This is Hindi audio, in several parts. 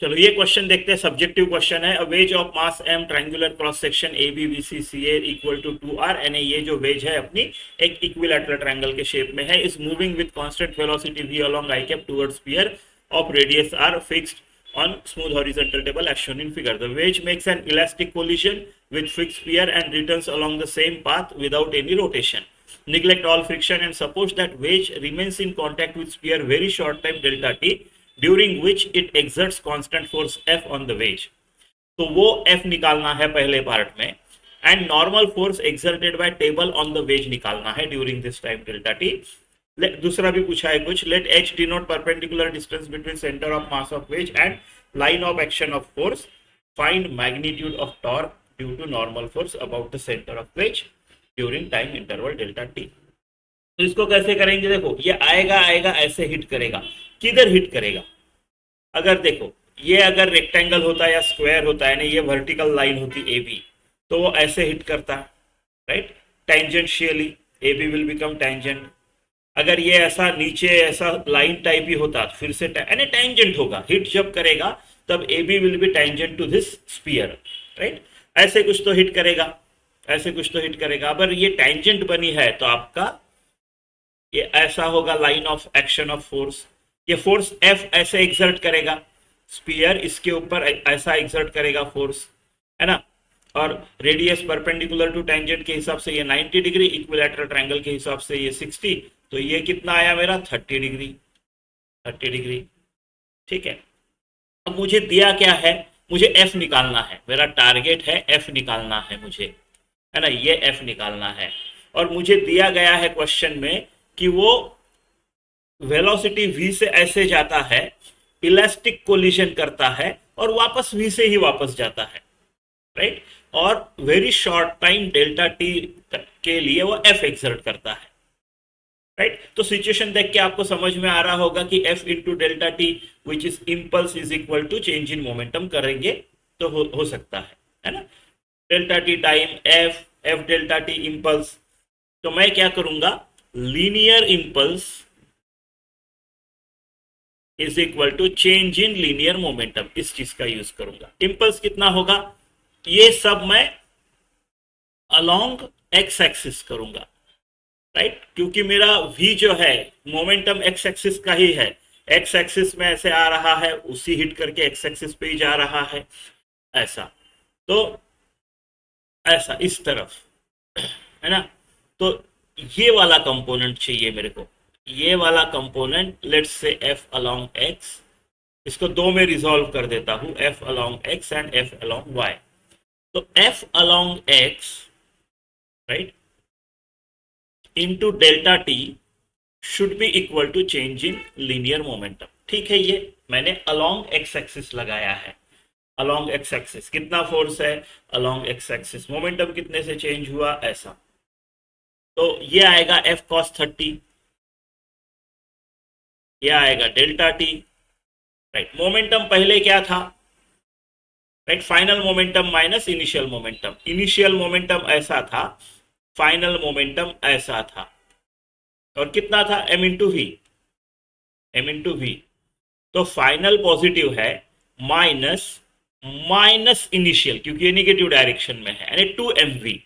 चलो ये क्वेश्चन देखते हैं, सब्जेक्टिव क्वेश्चन है। A wedge of mass M, triangular cross section A B B C C A equal to 2r, यानी ये जो वेज है अपनी एक इक्विलैटरल ट्रायंगल के शेप में है, is moving with constant velocity v along i cap towards sphere of radius r fixed on smooth horizontal table as shown in figure. The wedge makes an elastic collision with fixed sphere and returns along the same path without any rotation. Neglect all friction and suppose that wedge remains in contact with sphere very short time delta t, during which it exerts constant force F on the wedge. तो वो F निकालना है पहले पार्ट में, and normal force exerted by table on the wedge निकालना है during this time delta T. दूसरा भी पूछा है कुछ, let H denote perpendicular distance between centre of mass of wedge and line of action of force, find magnitude of torque due to normal force about the centre of wedge during time interval delta T. तो इसको कैसे करेंगे, देखो ये आएगा आएगा ऐसे हिट करेगा, किधर हिट करेगा, अगर देखो ये अगर रेक्टेंगल होता या स्क्वायर होता है, ये वर्टिकल लाइन होती ए बी, तो वो ऐसे हिट करता, right, tangentially A B will become tangent. अगर ये ऐसा नीचे ऐसा लाइन टाइप ही होता फिर से यानी टेंजेंट होगा, हिट जब करेगा तब A B will be tangent to this sphere, right, ऐसे कुछ तो हिट करेगा, ऐसे कुछ तो हिट करेगा। अगर ये टेंजेंट बनी है तो आपका ये ऐसा होगा line of action of force, ये फोर्स एफ ऐसे एक्सर्ट करेगा, स्पीयर इसके ऊपर ऐसा एक्सर्ट करेगा फोर्स, है ना, और रेडियस परपेंडिकुलर टू टेंजेंट के हिसाब से ये 90 डिग्री, इक्विलैटरल ट्रायंगल के हिसाब से ये 60, तो ये कितना आया मेरा 30 डिग्री, 30 डिग्री, ठीक है। अब मुझे दिया क्या है, मुझे एफ निकालना है, मेरा टारगेट है एफ निकालना है मुझे, है ना, ये एफ निकालना है। और मुझे दिया गया है क्वेश्चन में कि वो वेलोसिटी v से ऐसे जाता है, इलास्टिक कोलिजन करता है और वापस v से ही वापस जाता है, राइट, और very short time delta T के लिए वो f एक्सर्ट करता है, राइट। तो सिचुएशन देख के आपको समझ में आ रहा होगा कि f into delta T which is impulse is equal to change in momentum करेंगे तो हो सकता है ना, delta T time f delta T impulse. तो मैं क्या करूंगा, linear impulse is equal to change in linear momentum, इस चीज का यूज करूंगा। इम्पल्स कितना होगा, ये सब मैं अलोंग एक्स एक्सिस करूंगा, राइट, क्योंकि मेरा v जो है मोमेंटम एक्स एक्सिस का ही है, एक्स एक्सिस में ऐसे आ रहा है, उसी हिट करके एक्स एक्सिस पे ही जा रहा है, ऐसा, तो ऐसा इस तरफ, है ना। तो ये वाला कंपोनेंट चाहिए मेरे को, ये वाला component, let's say F along X, इसको दो में रिजॉल्व कर देता हूं, F along X and F along Y. तो F along X, right, into delta T should be equal to change in linear momentum, ठीक है। ये मैंने अलोंग एक्स एक्सिस लगाया है, अलोंग एक्स एक्सिस कितना फोर्स है, अलोंग एक्स एक्सिस मोमेंटम कितने से चेंज हुआ, ऐसा, तो ये आएगा एफ कॉस 30, ये आएगा डेल्टा टी, राइट। मोमेंटम पहले क्या था, right, final momentum minus initial momentum, initial momentum ऐसा था, फाइनल मोमेंटम ऐसा था, और कितना था m into V, m into V, तो फाइनल पॉजिटिव है माइनस माइनस इनिशियल, क्योंकि ये निगेटिव डायरेक्शन में है, यानी 2mv,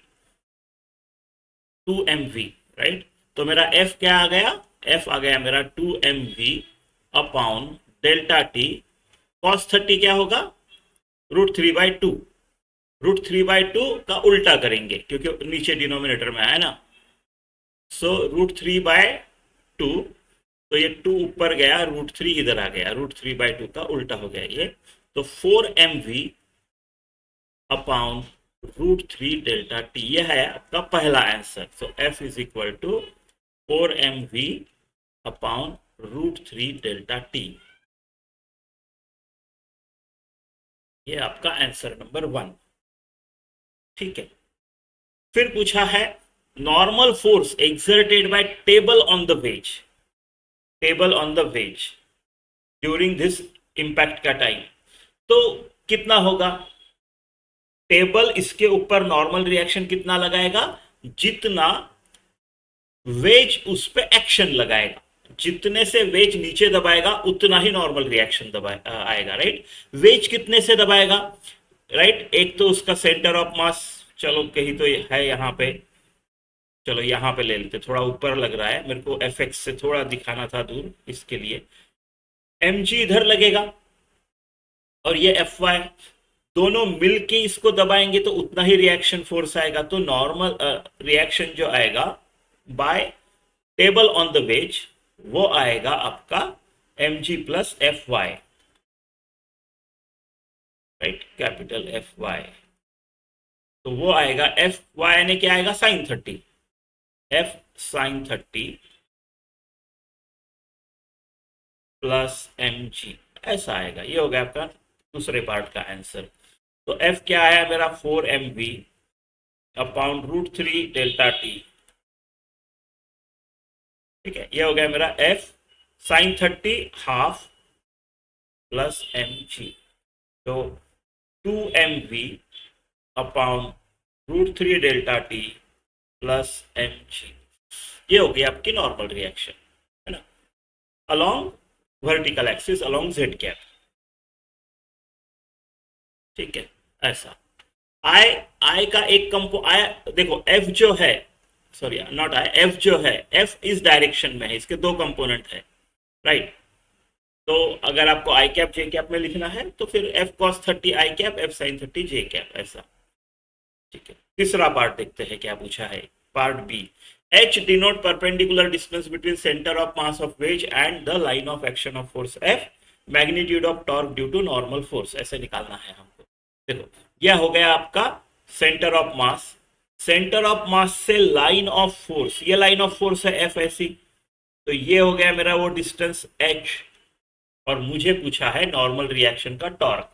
2mv, राइट। तो मेरा f क्या आ गया, f आ गया मेरा 2mv upon delta T, cos 30 क्या होगा, √3/2, √3/2 का उल्टा करेंगे क्योंकि नीचे डिनोमिनेटर में है ना, सो √3/2, तो ये 2 ऊपर गया, √3 इधर आ गया, √3/2 का उल्टा हो गया ये, तो 4mv अपॉन √3 डेल्टा टी, यह है आपका पहला answer. So f is equal to 4mv upon √3 delta T, ये आपका आंसर नंबर 1, ठीक है। फिर पूछा है normal force exerted by table on the veg, table on the veg during this impact का टाइम, तो कितना होगा, टेबल इसके ऊपर नॉर्मल रिएक्शन कितना लगाएगा, जितना वेज उस पे एक्शन लगाएगा, जितने से वेज नीचे दबाएगा उतना ही नॉर्मल रिएक्शन आएगा, राइट। वेज कितने से दबाएगा, राइट। एक तो उसका सेंटर ऑफ मास, चलो कहीं तो है यहाँ पे, चलो यहाँ पे ले लेते, थोड़ा ऊपर लग रहा है मेरे को, एफ एक्स से थोड़ा दिखाना था दूर, इसके लिए एम जी इधर लगेगा और ये एफ वाई, दोनों मिलके इसको दबाएंगे तो उतना ही रिएक्शन फोर्स आएगा। तो नॉर्मल रिएक्शन जो आएगा by table on the wedge, वो आएगा आपका M G plus F Y, right, capital F Y. तो वो आएगा एफ वाई ने क्या आएगा, sine 30, F sine 30 plus M G, ऐसा आएगा। ये हो गया आपका दूसरे पार्ट का आंसर। तो एफ क्या आया मेरा, 4 mv अपॉन √3 डेल्टा टी, ठीक है। ये हो गया मेरा F sine 30 half plus M G, तो 2 mv upon √3 delta T plus M G. ये हो गई आपकी नॉर्मल रिएक्शन, है ना, along vertical axis, along Z cap, ठीक है। ऐसा आई, आई का एक कंपो आई, देखो एफ जो है, सॉरी नॉट आई, एफ जो है, एफ इस डायरेक्शन में है, इसके दो कंपोनेंट है, राइट। तो अगर आपको आई कैप जे कैप में लिखना है तो फिर एफ कॉस 30 आई कैप, एफ साइन 30 जे कैप, ऐसा, ठीक है। तीसरा पार्ट देखते हैं क्या पूछा है, part B. H denote perpendicular distance between centre of mass of wedge and the line of action of force F, magnitude of torque due to normal force, ऐसे निकालना है हमको। देखो यह हो गया आपका centre of mass, centre of mass से लाइन ऑफ फोर्स, ये लाइन ऑफ फोर्स है एफ ऐसी, तो ये हो गया मेरा वो डिस्टेंस एच, और मुझे पूछा है नॉर्मल रिएक्शन का टॉर्क।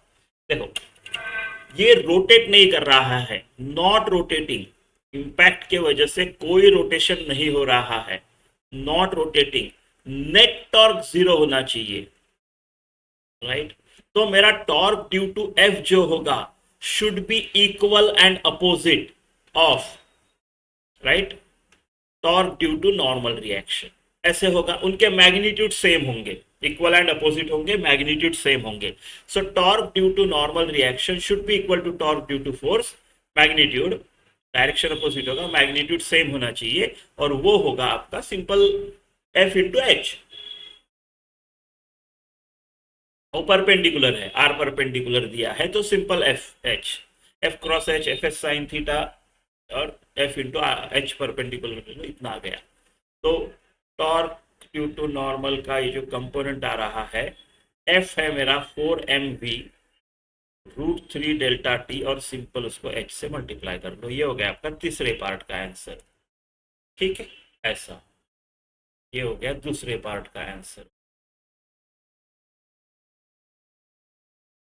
देखो ये रोटेट नहीं कर रहा है, नॉट रोटेटिंग, इंपैक्ट के वजह से कोई रोटेशन नहीं हो रहा है, नॉट रोटेटिंग, नेट टॉर्क 0 होना चाहिए, राइट। तो मेरा टॉर्क ड्यू टू एफ जो होगा should be equal and opposite of, right, torque due to normal reaction, ऐसे होगा। उनके मैग्नीट्यूड सेम होंगे, इक्वल एंड अपोजिट होंगे, मैग्नीट्यूड सेम होंगे। So torque due to normal reaction should be equal to torque due to force, magnitude, direction opposite होगा, मैग्नीट्यूड सेम होना चाहिए, और वो होगा आपका सिंपल एफ इंटू एच। वो परपेंडिकुलर है, आर परपेंडिकुलर दिया है, तो simple F H, F cross H, F S sine theta, और एफ इंटू एच परपेंडिकुलर, इतना आ गया। तो टॉर्क ड्यू टू नॉर्मल का ये जो कंपोनेंट आ रहा है, एफ है मेरा 4 mv √3 डेल्टा टी, और सिंपल उसको एच से मल्टीप्लाई कर लो। ये हो गया आपका तीसरे पार्ट का आंसर, ठीक है। ऐसा ये हो गया दूसरे पार्ट का आंसर।